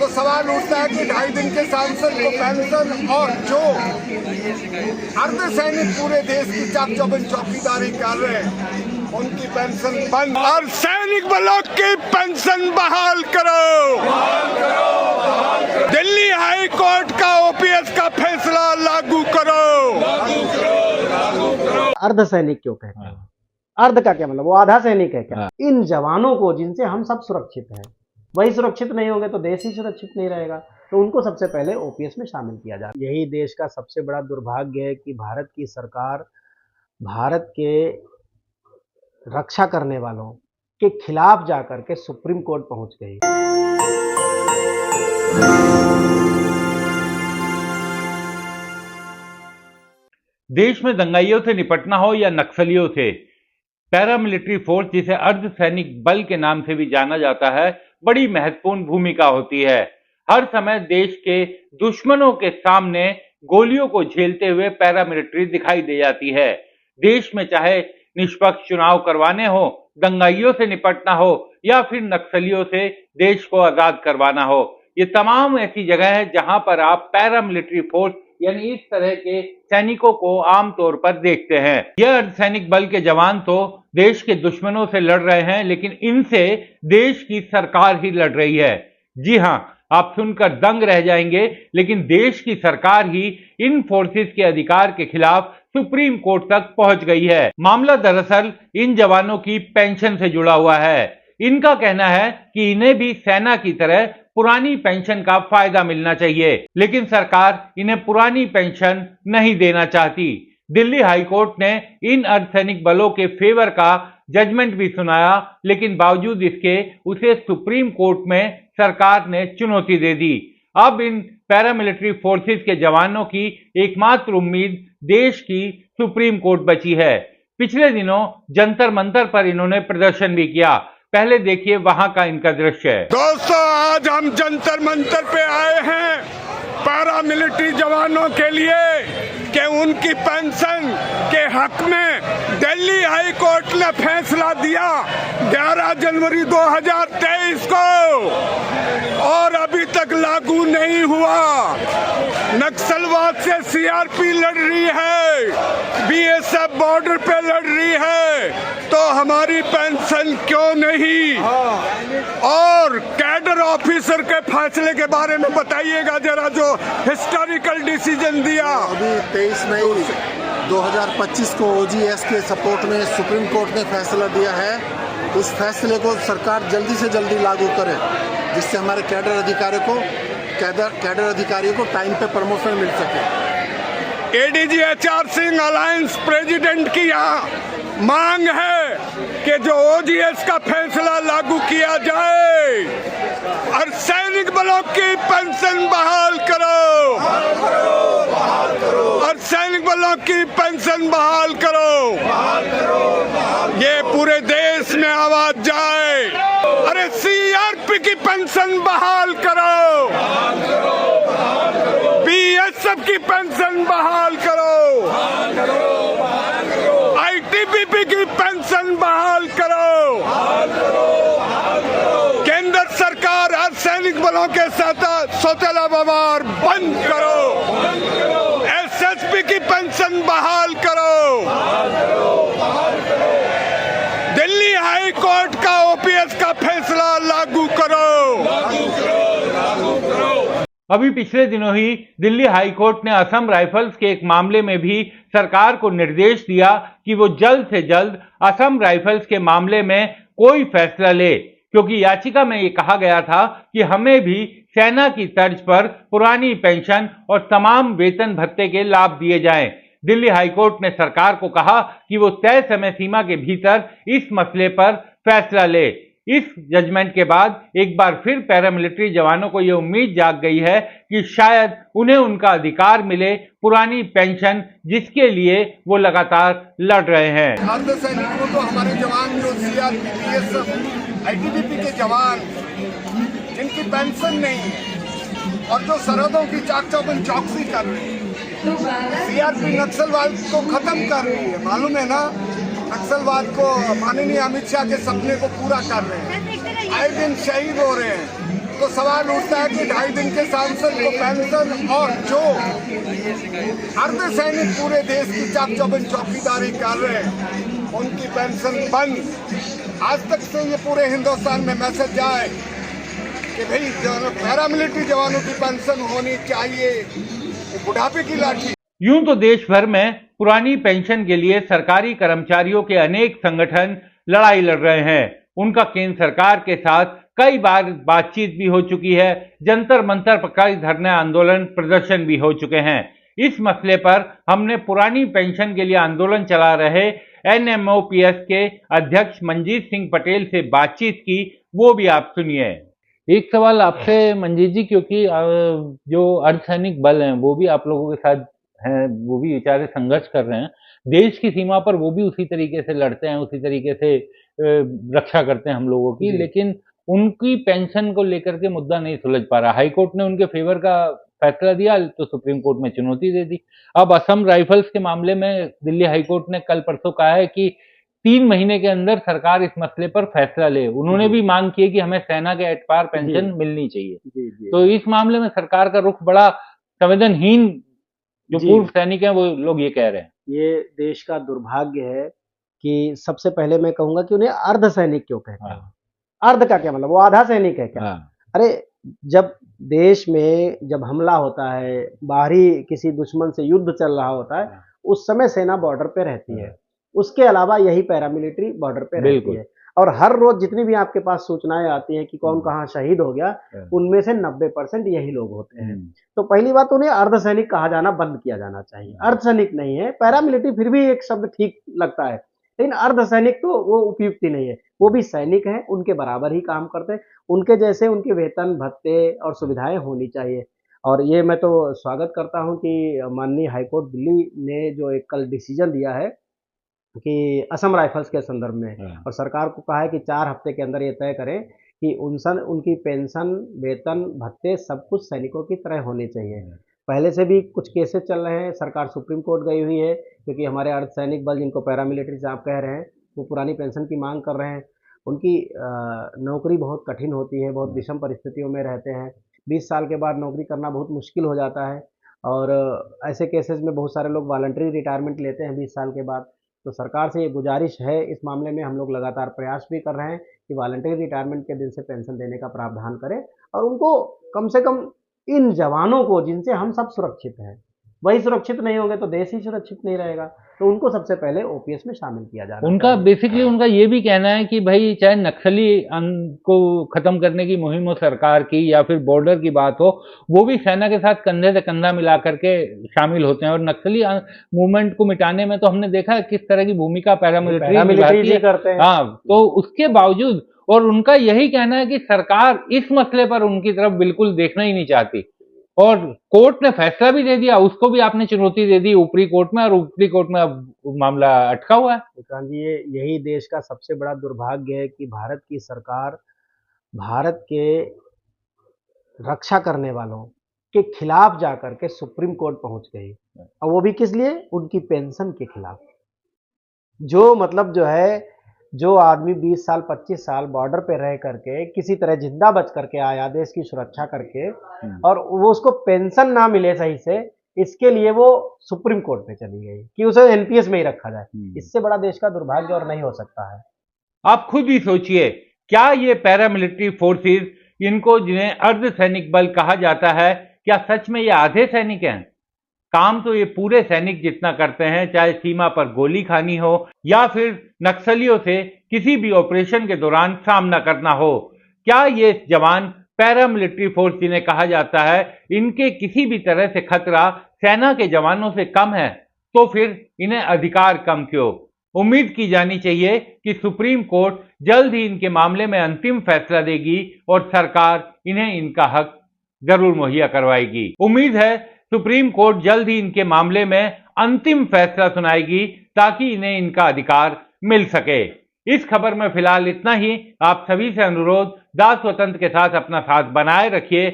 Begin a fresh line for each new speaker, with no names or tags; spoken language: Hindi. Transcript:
तो सवाल उठता है कि 2.5 दिन के सांसद को पेंशन और जो अर्धसैनिक पूरे देश की चाक चौबंद चौकीदारी कर रहे हैं उनकी पेंशन बंद और सैनिक बलों की पेंशन बहाल करो। दिल्ली हाई कोर्ट का ओपीएस का फैसला लागू करो।
अर्धसैनिक क्यों कहते हैं? अर्ध का क्या मतलब? वो आधा सैनिक है क्या? इन जवानों को जिनसे हम सब सुरक्षित हैं, वही सुरक्षित नहीं होंगे तो देश ही सुरक्षित नहीं रहेगा। तो उनको सबसे पहले ओपीएस में शामिल किया जाए। यही देश का सबसे बड़ा दुर्भाग्य है कि भारत की सरकार भारत के रक्षा करने वालों के खिलाफ जाकर के सुप्रीम कोर्ट पहुंच गई।
देश में दंगाइयों से निपटना हो या नक्सलियों से, पैरामिलिट्री फोर्स जिसे अर्धसैनिक बल के नाम से भी जाना जाता है, बड़ी महत्वपूर्ण भूमिका होती है। हर समय देश के दुश्मनों के सामने गोलियों को झेलते हुए पैरामिलिट्री दिखाई दे जाती है। देश में चाहे निष्पक्ष चुनाव करवाने हो, दंगाइयों से निपटना हो या फिर नक्सलियों से देश को आजाद करवाना हो, ये तमाम ऐसी जगह है जहां पर आप पैरामिलिट्री फोर्स यानी इस तरह के सैनिकों को आमतौर पर देखते हैं। यह अर्धसैनिक बल के जवान तो देश के दुश्मनों से लड़ रहे हैं, लेकिन इनसे देश की सरकार ही लड़ रही है। जी हां, आप सुनकर दंग रह जाएंगे, लेकिन देश की सरकार ही इन फोर्सेस के अधिकार के खिलाफ सुप्रीम कोर्ट तक पहुंच गई है। मामला दरअसल इन जवानों की पेंशन से जुड़ा हुआ है। इनका कहना है कि इन्हें भी सेना की तरह पुरानी पेंशन का फायदा मिलना चाहिए, लेकिन सरकार इन्हें पुरानी पेंशन नहीं देना चाहती। दिल्ली हाईकोर्ट ने इन अर्धसैनिक बलों के फेवर का जजमेंट भी सुनाया, लेकिन बावजूद इसके उसे सुप्रीम कोर्ट में सरकार ने चुनौती दे दी। अब इन पैरामिलिट्री फोर्सेस के जवानों की एकमात्र उम्मीद देश की सुप्रीम कोर्ट बची है। पिछले दिनों जंतर मंतर पर इन्होंने प्रदर्शन भी किया। पहले देखिए वहां का इनका दृश्य।
दोस्तों, आज हम जंतर मंतर पे आए हैं पैरामिलिट्री जवानों के लिए कि उनकी पेंशन के हक में दिल्ली हाई कोर्ट ने फैसला दिया 11 जनवरी 2023 को, और अभी तक लागू नहीं हुआ। नक्सलवाद से सीआरपी लड़ रही है, बीएसएफ बॉर्डर पे लड़ रही है, तो हमारी पेंशन क्यों नहीं? और कैडर ऑफिसर के फैसले के बारे में बताइएगा जरा, जो हिस्टोरिकल डिसीजन दिया।
अभी 23 मई 2025 को ओजीएस के सपोर्ट में सुप्रीम कोर्ट ने फैसला दिया है। उस फैसले को सरकार जल्दी से जल्दी लागू करे, जिससे हमारे कैडर अधिकारियों को टाइम पे प्रमोशन मिल सके।
ADG HR Singh alliance president की यहाँ मांग है कि जो ओजीएस का फैसला लागू किया जाए और सैनिक बलों की पेंशन बहाल करो, और सैनिक बलों की पेंशन बहाल करो, ये पूरे देश में आवाज जाए। अरे सीआरपी की पेंशन बहाल करो, बीएसएफ की पेंशन बहाल करो, आईटीबीपी की पेंशन बहाल करो। केंद्र सरकार अर्धसैनिक बलों के साथ सौतेला व्यवहार बंद करो, एसएसपी की पेंशन बहाल करो, दिल्ली हाई कोर्ट का ओपीएस का फैसला लागू करो।
अभी पिछले दिनों ही दिल्ली हाई कोर्ट ने असम राइफल्स के एक मामले में भी सरकार को निर्देश दिया कि वो जल्द से जल्द असम राइफल्स के मामले में कोई फैसला ले, क्योंकि याचिका में ये कहा गया था कि हमें भी सेना की तर्ज पर पुरानी पेंशन और तमाम वेतन भत्ते के लाभ दिए जाएं। दिल्ली हाईकोर्ट ने सरकार को कहा कि वो तय समय सीमा के भीतर इस मसले पर फैसला ले। इस जजमेंट के बाद एक बार फिर पैरामिलिट्री जवानों को ये उम्मीद जाग गई है कि शायद उन्हें उनका अधिकार मिले, पुरानी पेंशन जिसके लिए वो लगातार लड़ रहे हैं।
अर्धसैनिकों को हमारे जवान जो सीआरपी, बीएसएफ, आईटीबीपी के जवान जिनकी पेंशन नहीं है और जो सरहदों की चाक चौबंद चौकसी कर रहे हैं, सीआरपी नक्सलवाद को खत्म कर रही है। मालूम है ना, नक्सलवाद को माननीय अमित शाह के सपने को पूरा कर रहे हैं। आए दिन शहीद हो रहे हैं। तो सवाल उठता है कि 2.5 दिन के सांसद को पेंशन और जो अर्धसैनिक पूरे देश की चाक चौबंद चौकीदारी कर रहे हैं उनकी पेंशन बंद। आज तक से ये पूरे हिंदुस्तान में मैसेज जाए कि भाई पैरामिलिट्री जवानों की पेंशन होनी चाहिए, बुढ़ापे की लाठी।
यूं तो देश भर में पुरानी पेंशन के लिए सरकारी कर्मचारियों के अनेक संगठन लड़ाई लड़ रहे हैं। उनका केंद्र सरकार के साथ कई बार बातचीत भी हो चुकी है। जंतर मंतर पर कई धरने, आंदोलन, प्रदर्शन भी हो चुके हैं। इस मसले पर हमने पुरानी पेंशन के लिए आंदोलन चला रहे NMOPS के अध्यक्ष मंजीत सिंह पटेल से बातचीत की, वो भी आप सुनिए। एक सवाल आपसे मंजीत जी, क्योंकि जो अर्धसैनिक बल हैं वो भी आप लोगों के साथ हैं, वो भी बेचारे संघर्ष कर रहे हैं देश की सीमा पर, वो भी उसी तरीके से लड़ते हैं, उसी तरीके से रक्षा करते हैं हम लोगों की, लेकिन उनकी पेंशन को लेकर के मुद्दा नहीं सुलझ पा रहा। हाई कोर्ट ने उनके फेवर का फैसला दिया तो सुप्रीम कोर्ट में चुनौती दे दी। अब असम राइफल्स के मामले में दिल्ली हाई कोर्ट ने कल परसों कहा है कि 3 महीने के अंदर सरकार इस मसले पर फैसला ले। उन्होंने भी मांग की है कि हमें सेना के एतबार पेंशन मिलनी चाहिए। तो इस मामले में सरकार का रुख बड़ा संवेदनहीन, जो पूर्व सैनिक हैं वो लोग ये कह रहे हैं।
ये देश का दुर्भाग्य है कि सबसे पहले मैं कहूंगा कि उन्हें अर्धसैनिक क्यों कहते हैं। अर्ध का क्या मतलब, वो आधा सैनिक है क्या? अरे जब देश में जब हमला होता है, बाहरी किसी दुश्मन से युद्ध चल रहा होता है, उस समय सेना बॉर्डर पे रहती है। उसके अलावा यही पैरामिलिट्री बॉर्डर पे रहती है। और हर रोज जितनी भी आपके पास सूचनाएं आती हैं कि कौन कहाँ शहीद हो गया, उनमें से 90% यही लोग होते हैं। तो पहली बात, उन्हें अर्धसैनिक कहा जाना बंद किया जाना चाहिए। अर्धसैनिक नहीं है, पैरामिलिट्री फिर भी एक शब्द ठीक लगता है, लेकिन अर्धसैनिक तो वो उपयुक्त ही नहीं है। वो भी सैनिक हैं, उनके बराबर ही काम करते हैं, उनके जैसे उनके वेतन भत्ते और सुविधाएं होनी चाहिए। और ये मैं तो स्वागत करता हूं कि माननीय हाईकोर्ट दिल्ली ने जो एक कल डिसीजन दिया है कि असम राइफल्स के संदर्भ में, और सरकार को कहा है कि 4 हफ्ते के अंदर ये तय करें कि उनकी पेंशन, वेतन, भत्ते सब कुछ सैनिकों की तरह होने चाहिए। पहले से भी कुछ केसेस चल रहे हैं, सरकार सुप्रीम कोर्ट गई हुई है, क्योंकि हमारे अर्धसैनिक बल, जिनको पैरामिलिट्री आप कह रहे हैं, वो पुरानी पेंशन की मांग कर रहे हैं। उनकी नौकरी बहुत कठिन होती है, बहुत विषम परिस्थितियों में रहते हैं। 20 साल के बाद नौकरी करना बहुत मुश्किल हो जाता है, और ऐसे केसेस में बहुत सारे लोग वॉलंटरी रिटायरमेंट लेते हैं 20 साल के बाद। तो सरकार से ये गुजारिश है, इस मामले में हम लोग लगातार प्रयास भी कर रहे हैं कि वॉलंटरी रिटायरमेंट के दिन से पेंशन देने का प्रावधान करें, और उनको कम से कम इन जवानों को जिनसे हम सब सुरक्षित हैं, वही सुरक्षित नहीं होंगे तो देश ही सुरक्षित नहीं रहेगा। तो उनको सबसे पहले ओपीएस में शामिल किया जाना चाहिए।
उनका बेसिकली उनका ये भी कहना है कि भाई चाहे नक्सली को खत्म करने की मुहिम हो सरकार की, या फिर बॉर्डर की बात हो, वो भी सेना के साथ कंधे से कंधा मिला करके शामिल होते हैं। और नक्सली मूवमेंट को मिटाने में तो हमने देखा है किस तरह की भूमिका पैरामिलिट्री
करते हैं।
हाँ, तो उसके बावजूद, और उनका यही कहना है कि सरकार इस मसले पर उनकी तरफ बिल्कुल देखना ही नहीं चाहती, और कोर्ट ने फैसला भी दे दिया, उसको भी आपने चुनौती दे दी ऊपरी कोर्ट में, और ऊपरी कोर्ट में अब मामला अटका हुआ है।
विक्रांत जी, यही देश का सबसे बड़ा दुर्भाग्य है कि भारत की सरकार भारत के रक्षा करने वालों के खिलाफ जाकर के सुप्रीम कोर्ट पहुंच गई, और वो भी किस लिए? उनकी पेंशन के खिलाफ। जो मतलब जो है, जो आदमी 20 साल 25 साल बॉर्डर पे रह करके किसी तरह जिंदा बच करके आया, देश की सुरक्षा करके, और वो उसको पेंशन ना मिले सही से, इसके लिए वो सुप्रीम कोर्ट पे चली गई कि उसे एनपीएस में ही रखा जाए। इससे बड़ा देश का दुर्भाग्य और नहीं हो सकता है।
आप खुद ही सोचिए, क्या ये पैरामिलिट्री फोर्सेस, इनको जिन्हें अर्धसैनिक बल कहा जाता है, क्या सच में ये आधे सैनिक हैं? काम तो ये पूरे सैनिक जितना करते हैं, चाहे सीमा पर गोली खानी हो या फिर नक्सलियों से किसी भी ऑपरेशन के दौरान सामना करना हो। क्या ये जवान पैरामिलिट्री फोर्स जिन्हें कहा जाता है, इनके किसी भी तरह से खतरा सेना के जवानों से कम है? तो फिर इन्हें अधिकार कम क्यों? उम्मीद की जानी चाहिए कि सुप्रीम कोर्ट जल्द ही इनके मामले में अंतिम फैसला देगी और सरकार इन्हें इनका हक जरूर मुहैया करवाएगी। उम्मीद है सुप्रीम कोर्ट जल्द ही इनके मामले में अंतिम फैसला सुनाएगी, ताकि इन्हें इनका अधिकार मिल सके। इस खबर में फिलहाल इतना ही। आप सभी से अनुरोध, दास स्वतंत्र के साथ अपना साथ बनाए रखिए।